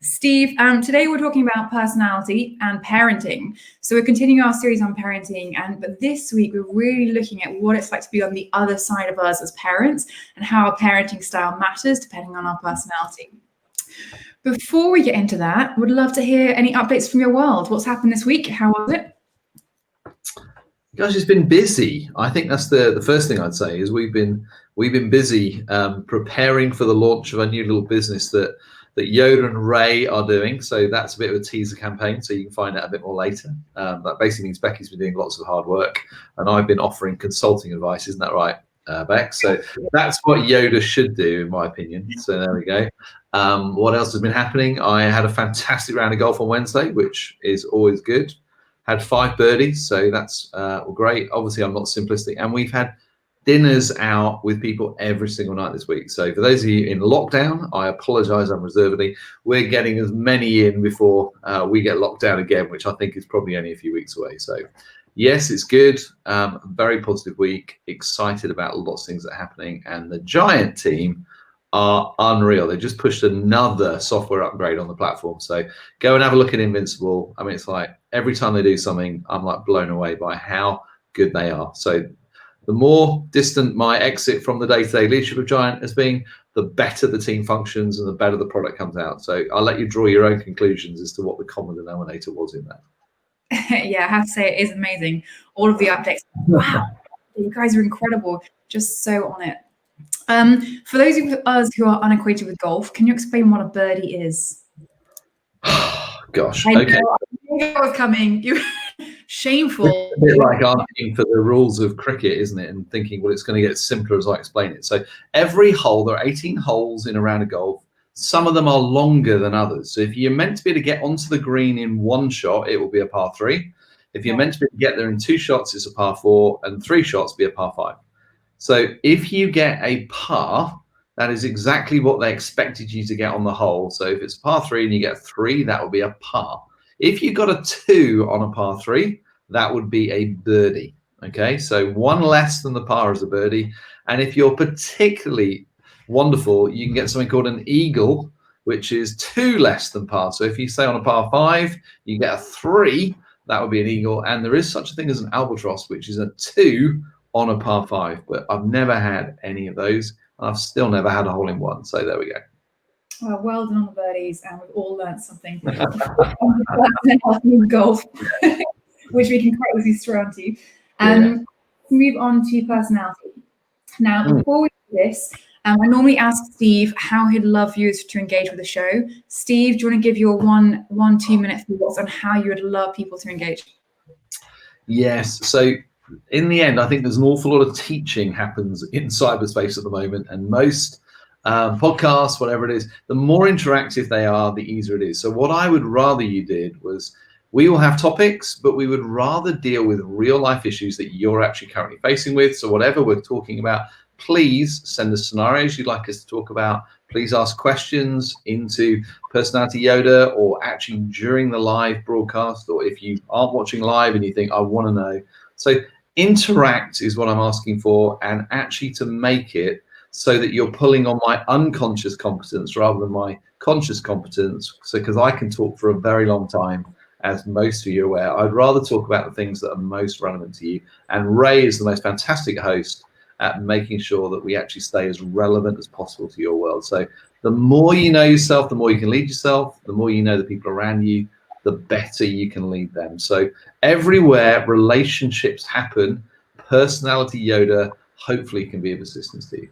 Steve, today we're talking about personality and parenting. So we're continuing our series on parenting, but this week we're really looking at what it's like to be on the other side of us as parents and how our parenting style matters depending on our personality. Before we get into that, would love to hear any updates from your world. What's happened this week? How was it? Guys, it's been busy. I think that's the first thing I'd say is we've been busy preparing for the launch of a new little business that Yoda and Ray are doing. So that's a bit of a teaser campaign. So you can find out a bit more later. That basically means Becky's been doing lots of hard work, and I've been offering consulting advice. Isn't that right, Beck? So that's what Yoda should do, in my opinion. So there we go. What else has been happening? I had a fantastic round of golf on Wednesday, which is always good. Had 5 birdies, so that's great. Obviously, I'm not simplistic, and we've had dinners out with people every single night this week. So for those of you in lockdown, I apologise unreservedly. We're getting as many in before we get locked down again, which I think is probably only a few weeks away. So yes, it's good. Very positive week. Excited about lots of things that are happening, and the Giant team are unreal. They just pushed another software upgrade on the platform. So go and have a look at Invincible. I mean, it's like every time they do something, I'm like blown away by how good they are. So the more distant my exit from the day-to-day leadership of Giant has been, the better the team functions and the better the product comes out. So I'll let you draw your own conclusions as to what the common denominator was in that. Yeah, I have to say it is amazing. All of the updates. Wow, you guys are incredible. Just so on it. For those of us who are unacquainted with golf, can you explain what a birdie is? Gosh, I okay. know it was coming. Shameful. It's a bit like asking for the rules of cricket, isn't it? And thinking, well, it's going to get simpler as I explain it. So every hole, there are 18 holes in a round of golf. Some of them are longer than others. So if you're meant to be able to get onto the green in 1 shot, it will be a par 3. If you're meant to be able to get there in 2 shots, it's a par 4, and 3 shots be a par 5. So if you get a par, that is exactly what they expected you to get on the hole. So if it's a par 3 and you get a 3, that would be a par. If you got a 2 on a par 3, that would be a birdie. Okay, so 1 less than the par is a birdie. And if you're particularly wonderful, you can get something called an eagle, which is 2 less than par. So if you say on a par 5, you get a 3, that would be an eagle. And there is such a thing as an albatross, which is a 2 on a par 5. But I've never had any of those. I've still never had a hole in one. So there we go. Well done on the birdies, and we've all learned something golf, which we can quite easily throw onto you. Move on to personality. Now, before we do this, I normally ask Steve how he'd love viewers to engage with the show. Steve, do you want to give your 1-2 minute thoughts on how you would love people to engage? Yes. So in the end, I think there's an awful lot of teaching happens in cyberspace at the moment, and most podcasts, whatever it is, the more interactive they are, the easier it is. So what I would rather you did was, we will have topics, but we would rather deal with real life issues that you're actually currently facing with. So whatever we're talking about, please send us scenarios you'd like us to talk about. Please ask questions into Personality Yoda, or actually during the live broadcast, or if you aren't watching live and you think, I want to know. So interact is what I'm asking for, and actually to make it so that you're pulling on my unconscious competence rather than my conscious competence. So because I can talk for a very long time, as most of you are aware, I'd rather talk about the things that are most relevant to you. And Ray is the most fantastic host at making sure that we actually stay as relevant as possible to your world. So the more you know yourself, the more you can lead yourself, the more you know the people around you, the better you can lead them. So everywhere relationships happen, Personality Yoda hopefully can be of assistance to you.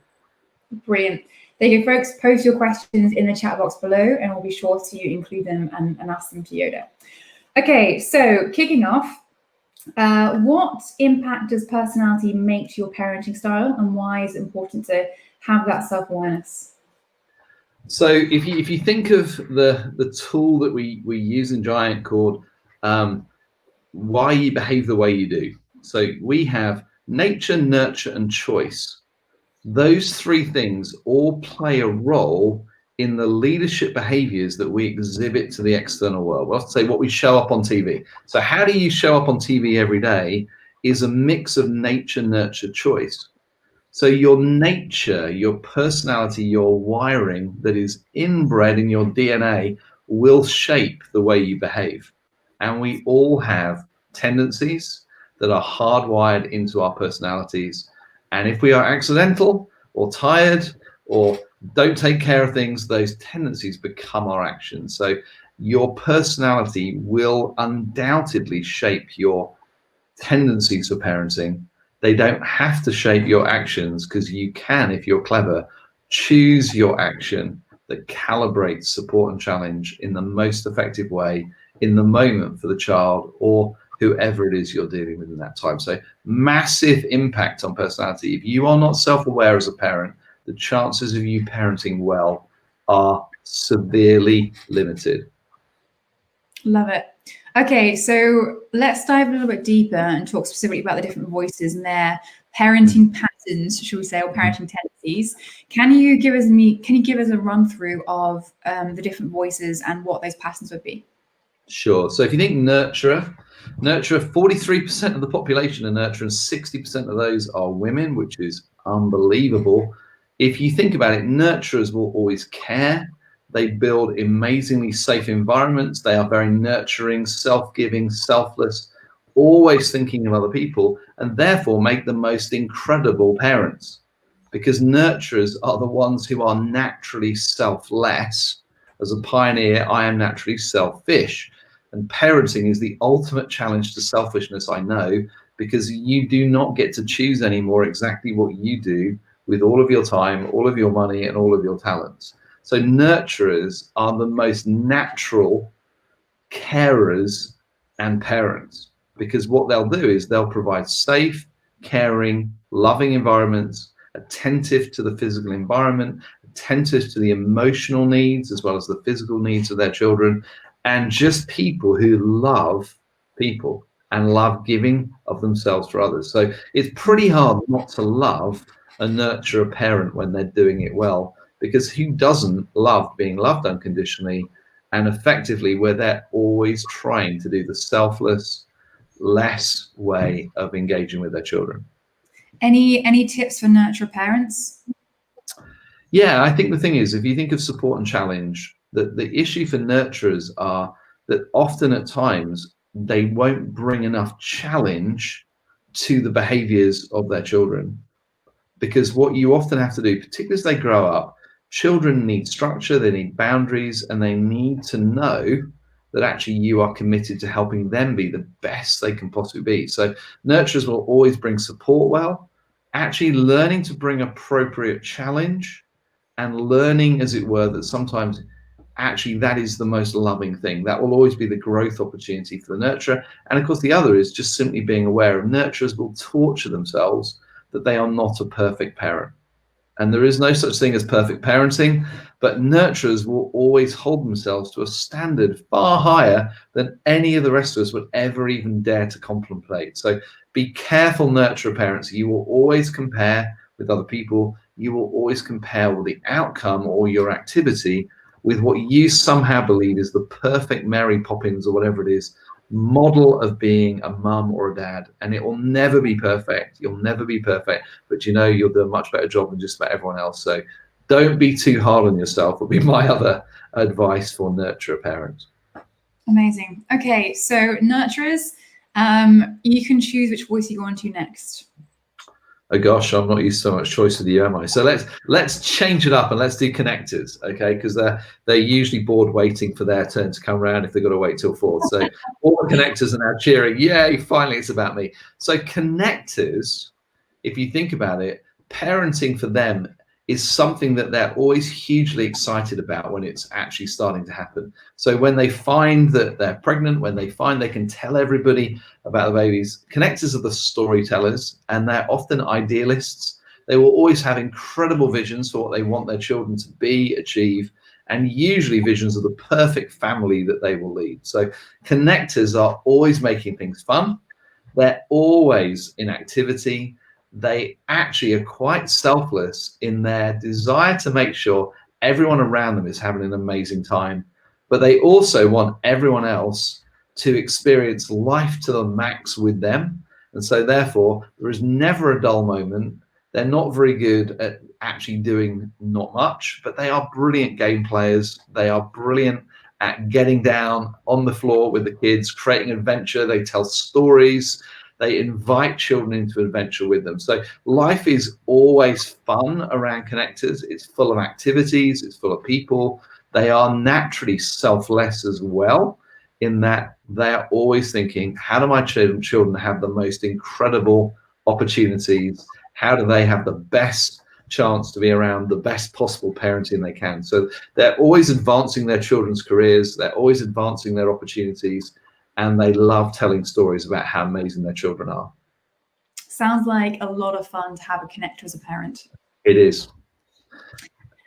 Brilliant. Thank you, folks. Post your questions in the chat box below, and we'll be sure to include them and ask them to Yoda. Okay, so kicking off, what impact does personality make to your parenting style, and why is it important to have that self-awareness? So if you think of the tool that we use in Giant called why you behave the way you do. So we have nature, nurture, and choice. Those 3 things all play a role in the leadership behaviors that we exhibit to the external world. Well, say what we show up on TV. So how do you show up on TV every day is a mix of nature, nurture, choice. So your nature, your personality, your wiring that is inbred in your DNA will shape the way you behave. And we all have tendencies that are hardwired into our personalities. And if we are accidental or tired or don't take care of things, those tendencies become our actions. So your personality will undoubtedly shape your tendencies for parenting. They don't have to shape your actions, because you can, if you're clever, choose your action that calibrates support and challenge in the most effective way in the moment for the child or whoever it is you're dealing with in that time. So massive impact on personality. If you are not self-aware as a parent, the chances of you parenting well are severely limited. Love it. Okay, so let's dive a little bit deeper and talk specifically about the different voices and their parenting patterns, shall we say, or parenting tendencies. Can you give us a run through of the different voices and what those patterns would be? Sure. So if you think nurturer, 43% of the population are nurturer, and 60% of those are women, which is unbelievable. If you think about it, nurturers will always care. They build amazingly safe environments. They are very nurturing, self-giving, selfless, always thinking of other people, and therefore make the most incredible parents, because nurturers are the ones who are naturally selfless. As a pioneer, I am naturally selfish. And parenting is the ultimate challenge to selfishness, I know, because you do not get to choose anymore exactly what you do with all of your time, all of your money, and all of your talents. So nurturers are the most natural carers and parents, because what they'll do is they'll provide safe, caring, loving environments, attentive to the physical environment, attentive to the emotional needs as well as the physical needs of their children, and just people who love people and love giving of themselves for others. So it's pretty hard not to love and nurture a parent when they're doing it well, because who doesn't love being loved unconditionally and effectively, where they're always trying to do the selfless, less way of engaging with their children. Any tips for nurture parents? Yeah, I think the thing is, if you think of support and challenge, the issue for nurturers are that often at times they won't bring enough challenge to the behaviors of their children. Because what you often have to do, particularly as they grow up, children need structure, they need boundaries, and they need to know that actually you are committed to helping them be the best they can possibly be. So nurturers will always bring support well, actually learning to bring appropriate challenge, and learning, as it were, that sometimes actually that is the most loving thing. That will always be the growth opportunity for the nurturer. And of course, the other is just simply being aware of nurturers will torture themselves that they are not a perfect parent. And there is no such thing as perfect parenting, but nurturers will always hold themselves to a standard far higher than any of the rest of us would ever even dare to contemplate. So be careful, nurturer parents. You will always compare with other people. You will always compare with the outcome or your activity with what you somehow believe is the perfect Mary Poppins or whatever it is model of being a mum or a dad. And it will never be perfect. You'll never be perfect, but you know you'll do a much better job than just about everyone else. So don't be too hard on yourself, would be my other advice for nurturer parents. Amazing. Okay, so nurturers, you can choose which voice you go on to next. Oh gosh, I'm not used to so much choice with you, am I? So let's change it up and let's do connectors, okay? Because they're usually bored waiting for their turn to come around if they've got to wait till 4. So all the connectors are now cheering, yay, finally it's about me. So connectors, if you think about it, parenting for them is something that they're always hugely excited about when it's actually starting to happen. So when they find that they're pregnant, when they find they can tell everybody about the babies, connectors are the storytellers, and they're often idealists. They will always have incredible visions for what they want their children to be, achieve, and usually visions of the perfect family that they will lead. So connectors are always making things fun. They're always in activity. They actually are quite selfless in their desire to make sure everyone around them is having an amazing time, but they also want everyone else to experience life to the max with them. And so therefore there is never a dull moment. They're not very good at actually doing not much, but they are brilliant game players. They are brilliant at getting down on the floor with the kids, creating adventure. They tell stories. They invite children into adventure with them. So life is always fun around connectors. It's full of activities. It's full of people. They are naturally selfless as well, in that they are always thinking, how do my children have the most incredible opportunities? How do they have the best chance to be around the best possible parenting they can? So they're always advancing their children's careers. They're always advancing their opportunities. And they love telling stories about how amazing their children are. Sounds like a lot of fun to have a connector as a parent. It is.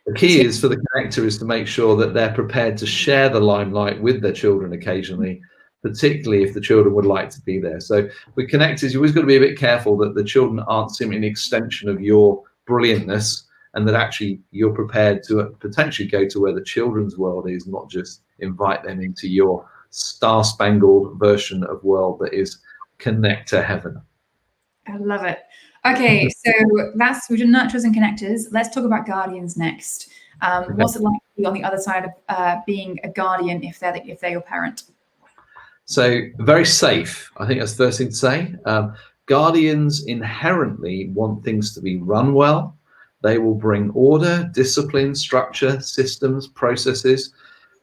The key is for the connector is to make sure that they're prepared to share the limelight with their children occasionally, particularly if the children would like to be there. So with connectors, you always got to be a bit careful that the children aren't simply an extension of your brilliantness, and that actually you're prepared to potentially go to where the children's world is, not just invite them into your star-spangled version of world that is connector heaven. I love it. Okay, so we've done nurturers and connectors. Let's talk about guardians next. Okay. What's it like to be on the other side of being a guardian if they're your parent? So very safe. I think that's the first thing to say. Guardians inherently want things to be run well. They will bring order, discipline, structure, systems, processes.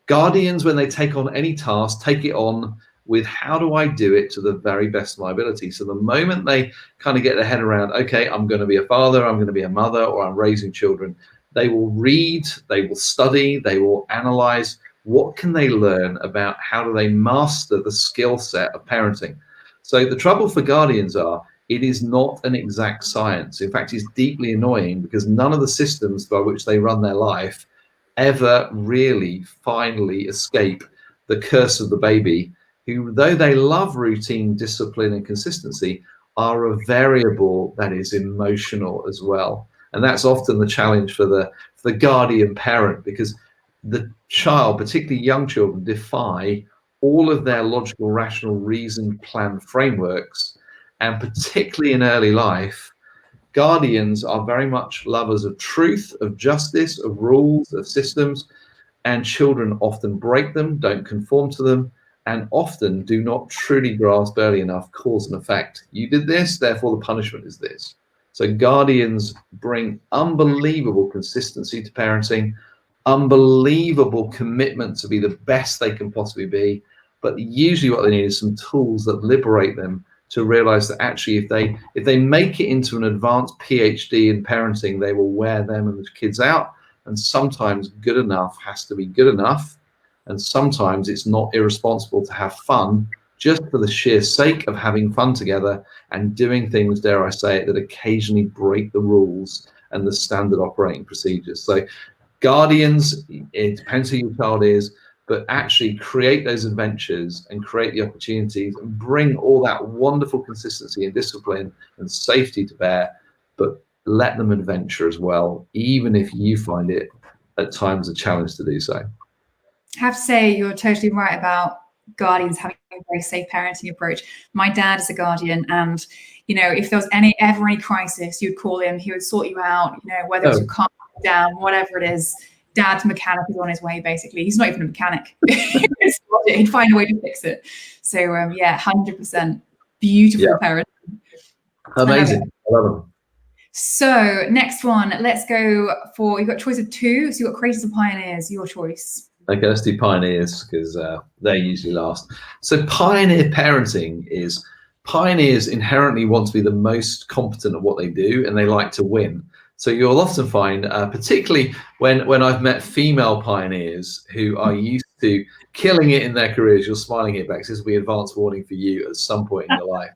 Guardians, when they take on any task, take it on with how do I do it to the very best of my ability. So the moment they kind of get their head around, okay, I'm going to be a father, I'm going to be a mother, or I'm raising children, they will read, they will study, they will analyze. What can they learn about how do they master the skill set of parenting? So the trouble for guardians are, it is not an exact science. In fact, it's deeply annoying because none of the systems by which they run their life ever really finally escape the curse of the baby, who, though they love routine, discipline, and consistency, are a variable that is emotional as well. And that's often the challenge for the guardian parent, because the child, particularly young children, defy all of their logical, rational, reasoned, planned frameworks. And particularly in early life, guardians are very much lovers of truth, of justice, of rules, of systems, and children often break them, don't conform to them, and often do not truly grasp early enough cause and effect. You did this, therefore the punishment is this. So guardians bring unbelievable consistency to parenting, unbelievable commitment to be the best they can possibly be, but usually what they need is some tools that liberate them to realize that actually if they make it into an advanced PhD in parenting, they will wear them and the kids out. And sometimes good enough has to be good enough. And sometimes it's not irresponsible to have fun just for the sheer sake of having fun together and doing things, dare I say it, that occasionally break the rules and the standard operating procedures. So guardians, it depends who your child is, but actually create those adventures and create the opportunities and bring all that wonderful consistency and discipline and safety to bear, but let them adventure as well, even if you find it at times a challenge to do so. I have to say, you're totally right about guardians having a very safe parenting approach. My dad is a guardian, and if there was ever any crisis, you'd call him, he would sort you out, whether it's your car down, whatever it is. Dad's mechanic is on his way, basically. He's not even a mechanic. He'd find a way to fix it. So yeah, 100% beautiful parenting. Amazing. I love them. So next one, let's go for, you've got a choice of two. So you've got creators and pioneers, your choice. Okay, let's do pioneers because they usually last. So pioneer parenting is, pioneers inherently want to be the most competent at what they do, and they like to win. So you'll often find, particularly when I've met female pioneers who are used to killing it in their careers, you're smiling here, Bex, this will be advance warning for you at some point in your life,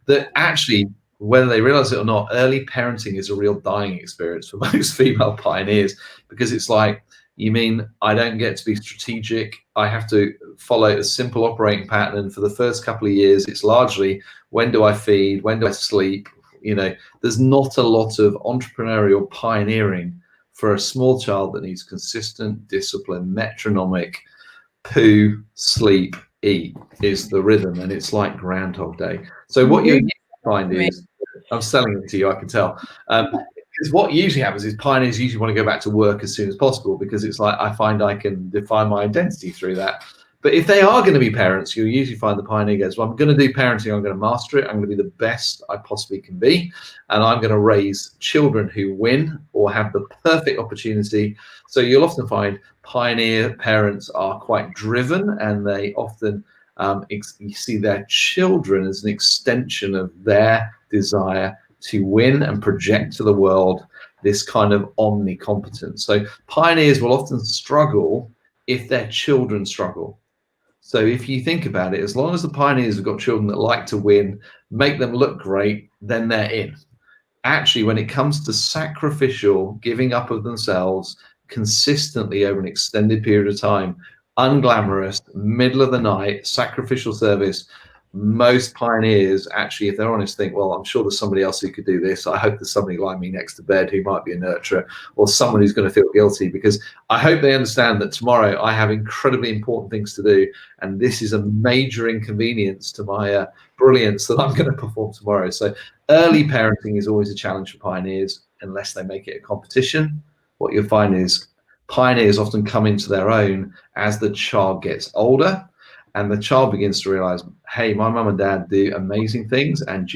that actually, whether they realize it or not, early parenting is a real dying experience for most female pioneers, because it's like, you mean I don't get to be strategic? I have to follow a simple operating pattern. And for the first couple of years, it's largely, when do I feed? When do I sleep? There's not a lot of entrepreneurial pioneering for a small child that needs consistent discipline, metronomic, poo, sleep, eat is the rhythm. And it's like Groundhog Day. So what you find is, I'm selling it to you, I can tell. Because what usually happens is pioneers usually want to go back to work as soon as possible, because it's like, I find I can define my identity through that. But if they are going to be parents, you'll usually find the pioneer goes, well, I'm going to do parenting, I'm going to master it, I'm going to be the best I possibly can be, and I'm going to raise children who win or have the perfect opportunity. So you'll often find pioneer parents are quite driven, and they often you see their children as an extension of their desire to win and project to the world this kind of omnicompetence. So pioneers will often struggle if their children struggle. So if you think about it, as long as the pioneers have got children that like to win, make them look great, then they're in. Actually, when it comes to sacrificial giving up of themselves consistently over an extended period of time, unglamorous, middle of the night, sacrificial service, most pioneers actually, if they're honest, think, well, I'm sure there's somebody else who could do this. I hope there's somebody like me next to bed who might be a nurturer, or someone who's going to feel guilty, because I hope they understand that tomorrow I have incredibly important things to do, and this is a major inconvenience to my brilliance that I'm going to perform tomorrow. So early parenting is always a challenge for pioneers, unless they make it a competition. What you'll find is pioneers often come into their own as the child gets older, and the child begins to realize, hey, my mum and dad do amazing things, and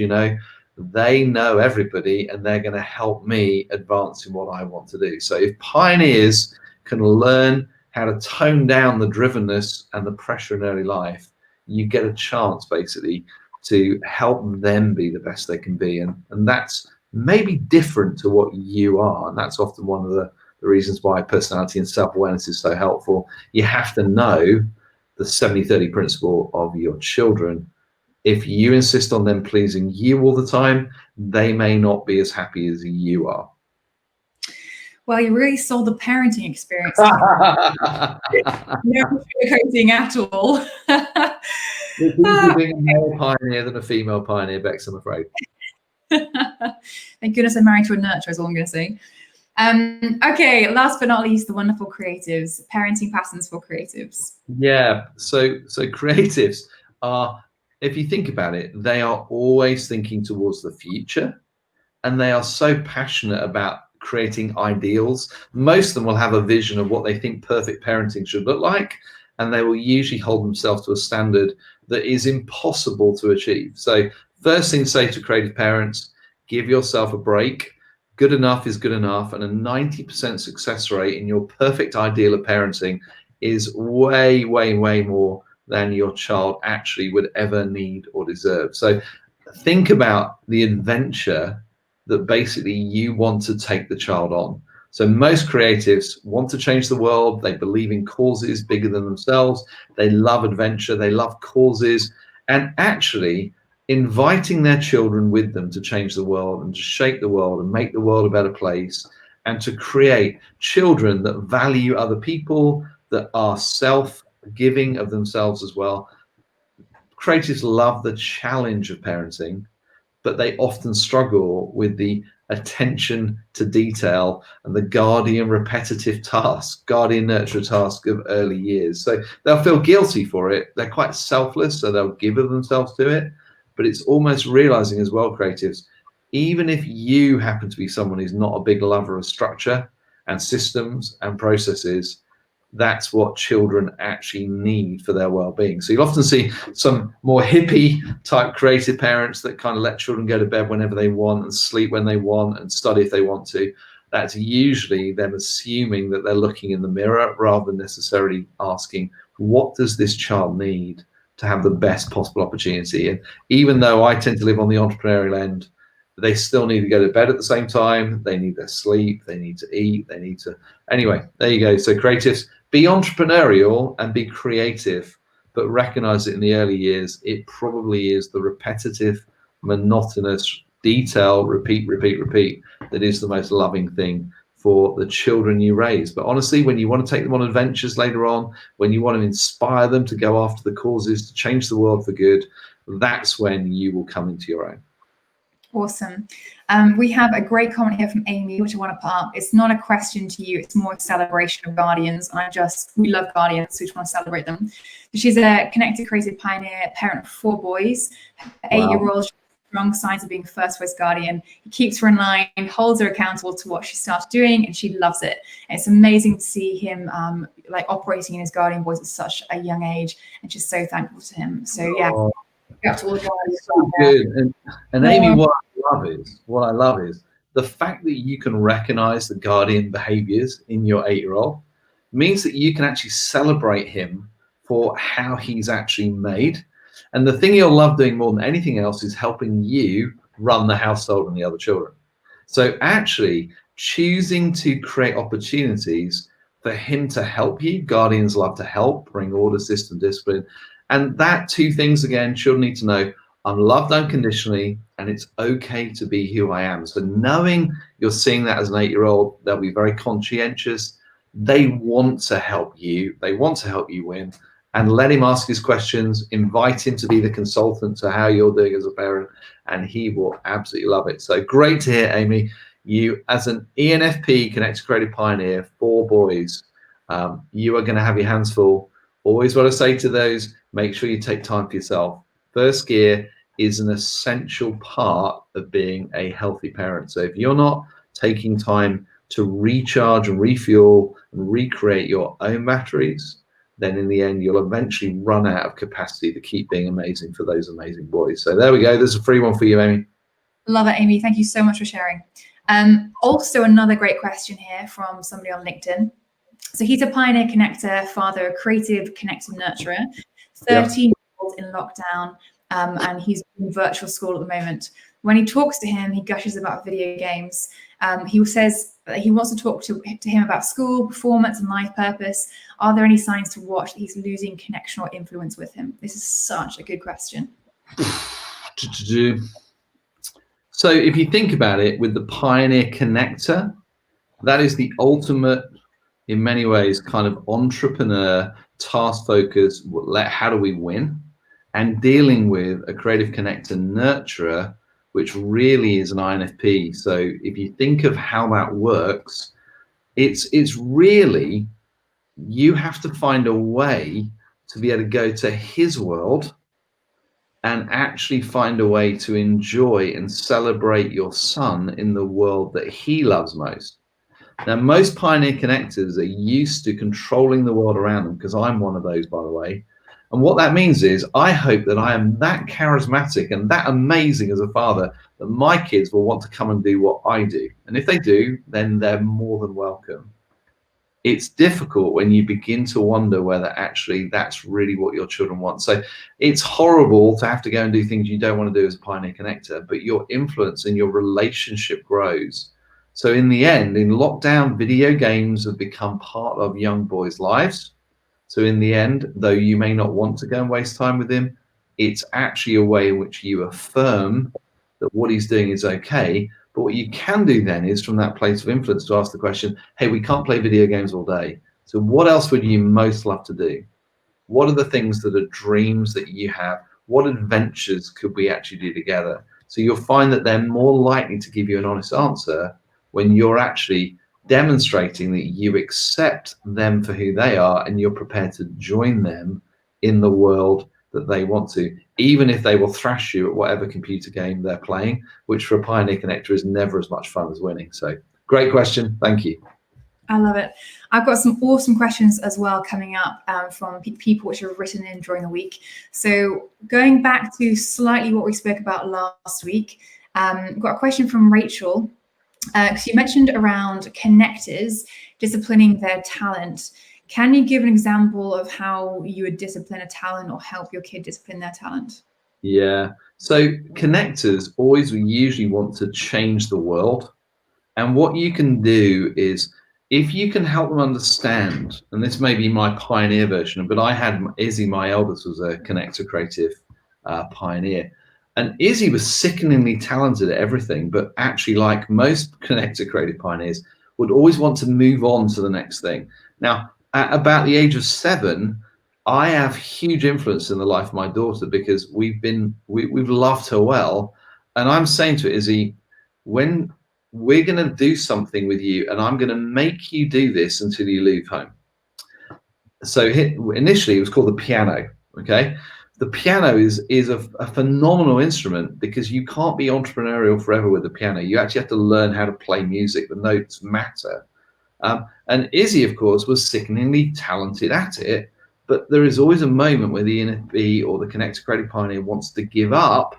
they know everybody, and they're going to help me advance in what I want to do. So if pioneers can learn how to tone down the drivenness and the pressure in early life, you get a chance basically to help them be the best they can be. And that's maybe different to what you are. And that's often one of the reasons why personality and self-awareness is so helpful. You have to know the 70-30 principle of your children. If you insist on them pleasing you all the time, they may not be as happy as you are. Well, you really sold the parenting experience. No sugarcoating at all. It's easier being a male pioneer than a female pioneer, Bex, I'm afraid. Thank goodness I'm married to a nurturer, is all I'm going to say. Okay, last but not least, the wonderful creatives, parenting patterns for creatives. Yeah, so creatives are, if you think about it, they are always thinking towards the future, and they are so passionate about creating ideals. Most of them will have a vision of what they think perfect parenting should look like, and they will usually hold themselves to a standard that is impossible to achieve. So first thing to say to creative parents, give yourself a break. Good enough is good enough, and a 90% success rate in your perfect ideal of parenting is way, way, way more than your child actually would ever need or deserve. So think about the adventure that basically you want to take the child on. So most creatives want to change the world. They believe in causes bigger than themselves. They love adventure. They love causes. And actually, inviting their children with them to change the world and to shape the world and make the world a better place, and to create children that value other people, that are self-giving of themselves as well. Creatives love the challenge of parenting, but they often struggle with the attention to detail and the guardian repetitive task, guardian nurture task of early years. So they'll feel guilty for it. They're quite selfless, so they'll give of themselves to it. But it's almost realizing as well, creatives, even if you happen to be someone who's not a big lover of structure and systems and processes, that's what children actually need for their well-being. So you'll often see some more hippie type creative parents that kind of let children go to bed whenever they want and sleep when they want and study if they want to. That's usually them assuming that they're looking in the mirror rather than necessarily asking, what does this child need to have the best possible opportunity? And even though I tend to live on the entrepreneurial end, they still need to go to bed at the same time. They need their sleep, they need to eat, they need to, anyway, there you go. So creatives, be entrepreneurial and be creative, but recognize that in the early years, it probably is the repetitive, monotonous detail, repeat, repeat, repeat, that is the most loving thing for the children you raise. But honestly, when you want to take them on adventures later on, when you want to inspire them to go after the causes, to change the world for good, that's when you will come into your own. Awesome. We have a great comment here from Amy, which I want to put up. It's not a question to you, it's more a celebration of guardians. And we love guardians, so we just want to celebrate them. She's a connected creative pioneer, parent of 4 boys. Her 8-year-old strong signs of being a first voice guardian. He keeps her in line, holds her accountable to what she started doing, and she loves it. And it's amazing to see him like operating in his guardian voice at such a young age, and just so thankful to him. So yeah, up to all the guardians. So good. And Amy, what I love is the fact that you can recognize the guardian behaviors in your 8-year-old means that you can actually celebrate him for how he's actually made. And the thing you'll love doing more than anything else is helping you run the household and the other children. So actually choosing to create opportunities for him to help you. Guardians love to help, bring order, system, discipline. And that two things, again, children need to know: I'm loved unconditionally, and it's okay to be who I am. So knowing you're seeing that as an 8-year-old, they'll be very conscientious. They want to help you. They want to help you win. And let him ask his questions. Invite him to be the consultant to how you're doing as a parent, and he will absolutely love it. So great to hear, Amy. You, as an ENFP, Connected Creative Pioneer, 4 boys, you are going to have your hands full. Always what I say to those: make sure you take time for yourself. First gear is an essential part of being a healthy parent. So if you're not taking time to recharge and refuel and recreate your own batteries, then in the end, you'll eventually run out of capacity to keep being amazing for those amazing boys. So there we go. There's a free one for you, Amy. Love it, Amy. Thank you so much for sharing. Also, another great question here from somebody on LinkedIn. So he's a pioneer connector, father, a creative connector nurturer, 13-year-old in lockdown, and he's in virtual school at the moment. When he talks to him, he gushes about video games. He says that he wants to talk to him about school, performance, and life purpose. Are there any signs to watch that he's losing connection or influence with him? This is such a good question. So if you think about it, with the pioneer connector, that is the ultimate, in many ways, kind of entrepreneur, task focus, how do we win? And dealing with a creative connector nurturer, which really is an INFP. So if you think of how that works, it's really, you have to find a way to be able to go to his world and actually find a way to enjoy and celebrate your son in the world that he loves most. Now, most pioneer connectors are used to controlling the world around them, because I'm one of those, by the way. And what that means is I hope that I am that charismatic and that amazing as a father that my kids will want to come and do what I do. And if they do, then they're more than welcome. It's difficult when you begin to wonder whether actually that's really what your children want. So it's horrible to have to go and do things you don't want to do as a pioneer connector, but your influence and your relationship grows. So in the end, in lockdown, video games have become part of young boys' lives. So in the end, though you may not want to go and waste time with him, it's actually a way in which you affirm that what he's doing is okay. But what you can do then is, from that place of influence, to ask the question, hey, we can't play video games all day. So what else would you most love to do? What are the things that are dreams that you have? What adventures could we actually do together? So you'll find that they're more likely to give you an honest answer when you're actually demonstrating that you accept them for who they are and you're prepared to join them in the world that they want to, even if they will thrash you at whatever computer game they're playing, which for a pioneer connector is never as much fun as winning. So great question. Thank you. I love it. I've got some awesome questions as well coming up from people which are written in during the week. So going back to slightly what we spoke about last week, I've got a question from Rachel. So you mentioned around connectors disciplining their talent. Can you give an example of how you would discipline a talent or help your kid discipline their talent? Yeah. So connectors always usually want to change the world. And what you can do is, if you can help them understand, and this may be my pioneer version, but I had Izzy, my eldest, was a connector creative pioneer. And Izzy was sickeningly talented at everything, but actually, like most connector creative pioneers, would always want to move on to the next thing. Now, at about the age of 7, I have huge influence in the life of my daughter, because we've loved her well. And I'm saying to Izzy, when we're going to do something with you, and I'm going to make you do this until you leave home. So initially it was called the piano. Okay. The piano is a phenomenal instrument because you can't be entrepreneurial forever with the piano. You actually have to learn how to play music. The notes matter. And Izzy, of course, was sickeningly talented at it, but there is always a moment where the NFB or the Connected Creative Pioneer wants to give up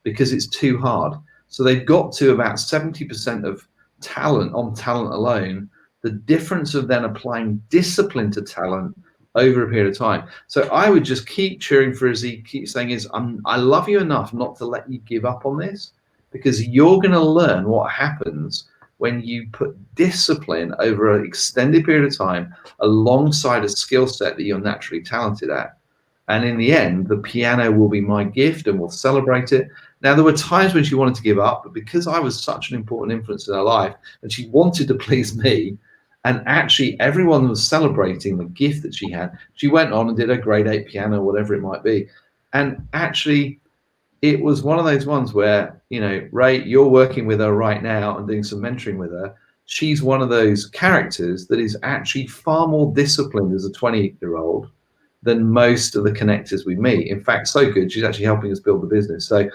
because it's too hard. So they've got to about 70% of talent on talent alone. The difference of then applying discipline to talent over a period of time. So I would just keep cheering for Izzy, keep saying I love you enough not to let you give up on this, because you're going to learn what happens when you put discipline over an extended period of time alongside a skill set that you're naturally talented at. And in the end, the piano will be my gift and we'll celebrate it. Now, there were times when she wanted to give up, but because I was such an important influence in her life and she wanted to please me, and actually everyone was celebrating the gift that she had, she went on and did her grade 8 piano, whatever it might be. And actually, it was one of those ones where, you know, Ray, you're working with her right now and doing some mentoring with her. She's one of those characters that is actually far more disciplined as a 20-year-old than most of the connectors we meet. In fact, so good, she's actually helping us build the business. So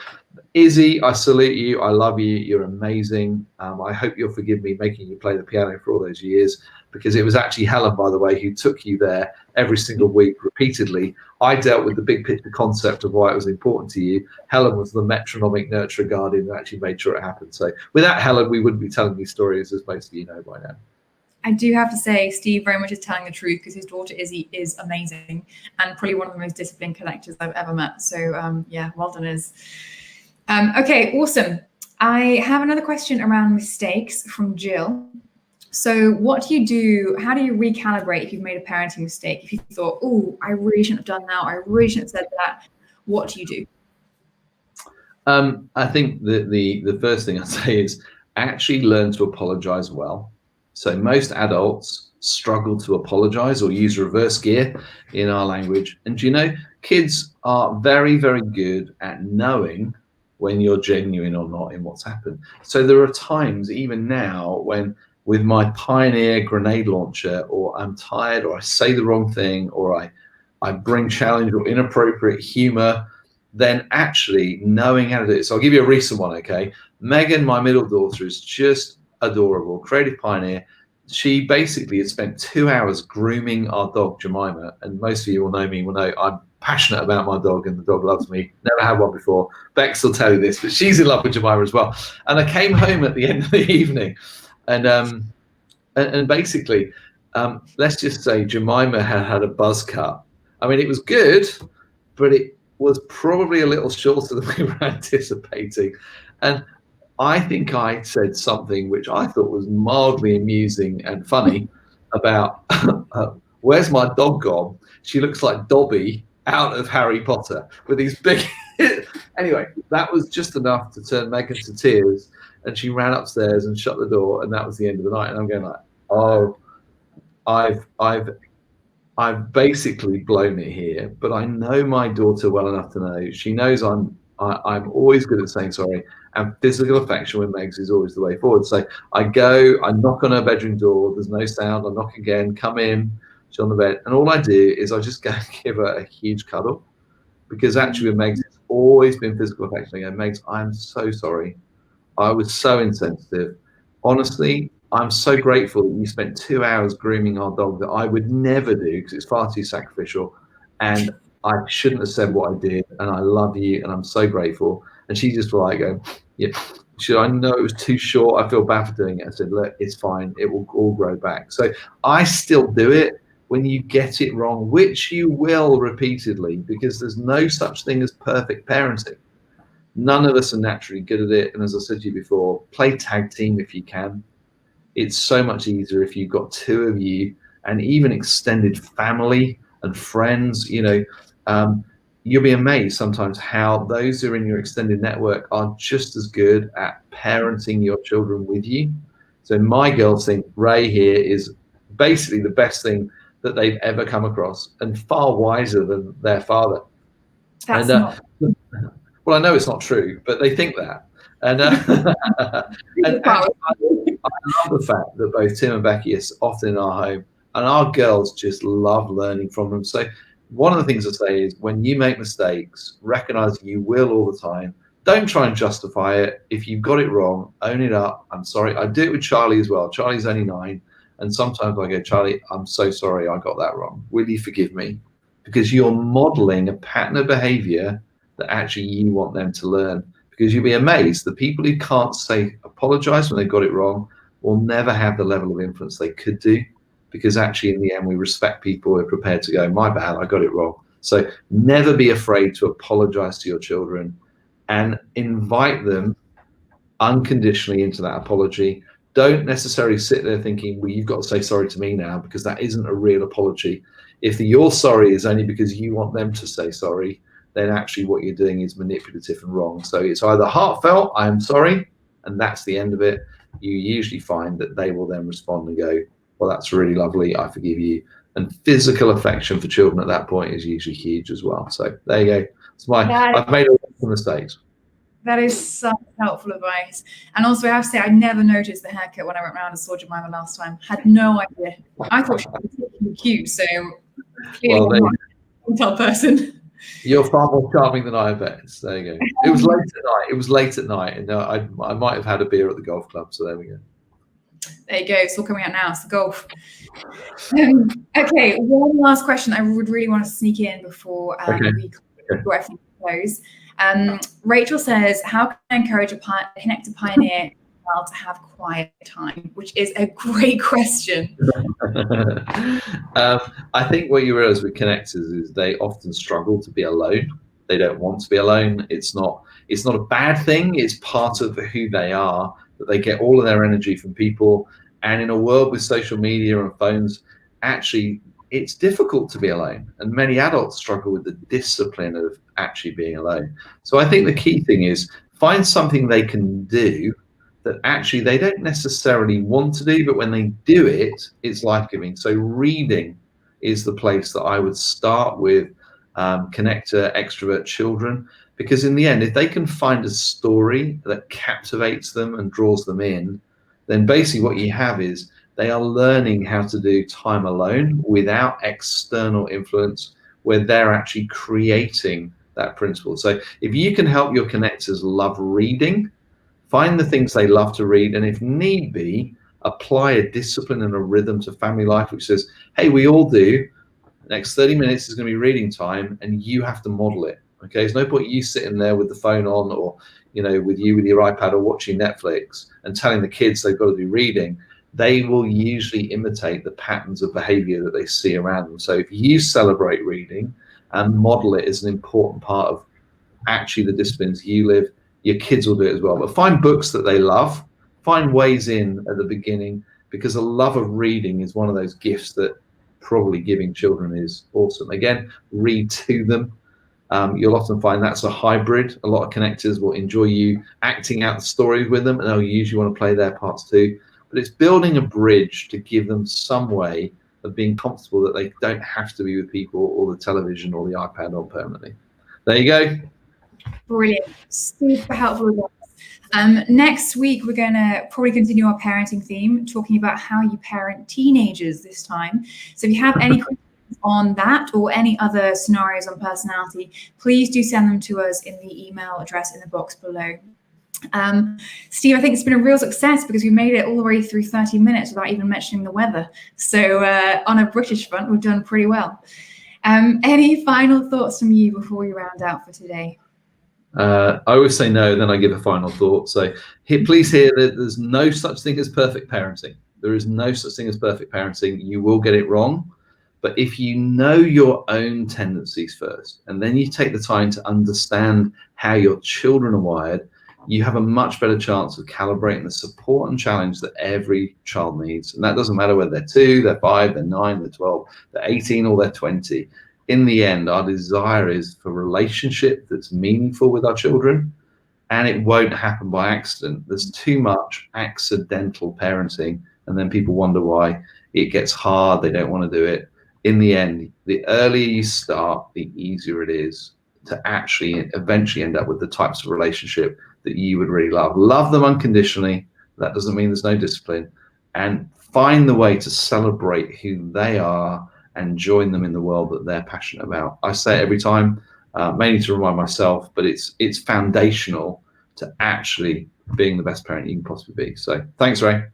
Izzy, I salute you. I love you. You're amazing. I hope you'll forgive me making you play the piano for all those years, because it was actually Helen, by the way, who took you there every single week repeatedly. I dealt with the big picture concept of why it was important to you. Helen was the metronomic nurturer guardian that actually made sure it happened. So without Helen, we wouldn't be telling these stories, as most of you know by now. I do have to say, Steve very much is telling the truth, because his daughter Izzy is amazing and probably one of the most disciplined connectors I've ever met. So yeah, well done, Iz. Okay, awesome. I have another question around mistakes from Jill. So what do you do? How do you recalibrate if you've made a parenting mistake? If you thought, oh, I really shouldn't have done that, or I really shouldn't have said that, what do you do? I think the first thing I'd say is actually learn to apologize well. So most adults struggle to apologize or use reverse gear in our language. And you know, kids are very, very good at knowing when you're genuine or not in what's happened. So there are times, even now, when with my Pioneer grenade launcher, or I'm tired, or I say the wrong thing, or I bring challenge or inappropriate humor, then actually knowing how to do it. So I'll give you a recent one, okay? Megan, my middle daughter, is just adorable, creative pioneer. She basically had spent 2 hours grooming our dog Jemima, and most of you will know me, will know I'm passionate about my dog and the dog loves me. Never had one before. Bex will tell you this, but she's in love with Jemima as well. And I came home at the end of the evening, and basically, let's just say Jemima had a buzz cut. I mean, it was good, but it was probably a little shorter than we were anticipating. And I think I said something which I thought was mildly amusing and funny about where's my dog gone? She looks like Dobby out of Harry Potter with these big. Anyway, that was just enough to turn Megan to tears, and she ran upstairs and shut the door, and that was the end of the night. And I'm going like, oh, I've basically blown it here, but I know my daughter well enough to know she knows I'm always good at saying sorry, and physical affection with Megs is always the way forward. So I go, I knock on her bedroom door, there's no sound, I knock again, come in, she's on the bed, and all I do is I just go and give her a huge cuddle, because actually with Megs it's always been physical affection. I go, Megs, I'm so sorry. I was so insensitive. Honestly, I'm so grateful that you spent 2 hours grooming our dog that I would never do, because it's far too sacrificial. And I shouldn't have said what I did. And I love you. And I'm so grateful. And she just was like, yeah, should I know it was too short? I feel bad for doing it. I said, look, it's fine. It will all grow back. So I still do it when you get it wrong, which you will repeatedly, because there's no such thing as perfect parenting. None of us are naturally good at it. And as I said to you before, play tag team if you can. It's so much easier if you've got two of you, and even extended family and friends. You know, you'll be amazed sometimes how those who are in your extended network are just as good at parenting your children with you. So my girls think Ray here is basically the best thing that they've ever come across, and far wiser than their father. That's not. Well, I know it's not true, but they think that. And, and actually, I love the fact that both Tim and Becky are often in our home, and our girls just love learning from them. So one of the things I say is when you make mistakes, recognize you will all the time. Don't try and justify it. If you've got it wrong, own it up. I'm sorry. I do it with Charlie as well. Charlie's only 9. And sometimes I go, Charlie, I'm so sorry I got that wrong. Will you forgive me? Because you're modeling a pattern of behavior that actually you want them to learn. Because you'll be amazed, the people who can't say apologize when they got it wrong will never have the level of influence they could do. Because actually, in the end, we respect people who are prepared to go, my bad, I got it wrong. So never be afraid to apologize to your children and invite them unconditionally into that apology. Don't necessarily sit there thinking, well, you've got to say sorry to me now, because that isn't a real apology. If the you're sorry is only because you want them to say sorry, then actually what you're doing is manipulative and wrong. So it's either heartfelt, I'm sorry, and that's the end of it. You usually find that they will then respond and go, well, that's really lovely, I forgive you. And physical affection for children at that point is usually huge as well. So there you go. I've made a lot of mistakes. That is such helpful advice. And also, I have to say, I never noticed the haircut when I went around and saw Jemima last time. Had no idea. I thought she was particularly cute, so clearly I'm not a tall person. You're far more charming than I bet. There you go. It was late at night. And I might have had a beer at the golf club. So there we go. There you go. It's all coming out now. It's the golf. Okay, one last question I would really want to sneak in before we everything close. Rachel says, how can I encourage a connected pioneer to have quiet time? Which is a great question. I think what you realize with connectors is they often struggle to be alone. They don't want to be alone. It's not a bad thing. It's part of who they are, that they get all of their energy from people. And in a world with social media and phones, actually, it's difficult to be alone. And many adults struggle with the discipline of actually being alone. So I think the key thing is find something they can do that actually they don't necessarily want to do, but when they do it, it's life-giving. So reading is the place that I would start with connector, extrovert children, because in the end, if they can find a story that captivates them and draws them in, then basically what you have is they are learning how to do time alone without external influence, where they're actually creating that principle. So if you can help your connectors love reading, find the things they love to read, and if need be, apply a discipline and a rhythm to family life, which says, hey, we all do, the next 30 minutes is going to be reading time, and you have to model it. Okay, there's no point you sitting there with the phone on, or with your iPad or watching Netflix and telling the kids they've got to do reading. They will usually imitate the patterns of behavior that they see around them. So if you celebrate reading and model it as an important part of actually the disciplines you live, your kids will do it as well. But find books that they love, find ways in at the beginning, because a love of reading is one of those gifts that probably giving children is awesome. Again, read to them. You'll often find that's a hybrid. A lot of connectors will enjoy you acting out the stories with them, and they'll usually want to play their parts too. But it's building a bridge to give them some way of being comfortable that they don't have to be with people or the television or the iPad on permanently. There you go. Brilliant. Super helpful. Next week, we're going to probably continue our parenting theme, talking about how you parent teenagers this time. So if you have any questions on that or any other scenarios on personality, please do send them to us in the email address in the box below. Steve, I think it's been a real success because we made it all the way through 30 minutes without even mentioning the weather. So on a British front, we've done pretty well. Any final thoughts from you before we round out for today? I always say no, then I give a final thought. So please hear that there's no such thing as perfect parenting. There is no such thing as perfect parenting. You will get it wrong. But if you know your own tendencies first, and then you take the time to understand how your children are wired, you have a much better chance of calibrating the support and challenge that every child needs. And that doesn't matter whether they're 2, they're 5, they're 9, they're 12, they're 18, or they're 20. In the end, our desire is for relationship that's meaningful with our children, and it won't happen by accident. There's too much accidental parenting, and then people wonder why it gets hard, they don't want to do it. In the end, the earlier you start, the easier it is to actually eventually end up with the types of relationship that you would really love. Love them unconditionally. That doesn't mean there's no discipline. And find the way to celebrate who they are and join them in the world that they're passionate about. I say it every time, mainly to remind myself, but it's foundational to actually being the best parent you can possibly be. So thanks, Ray.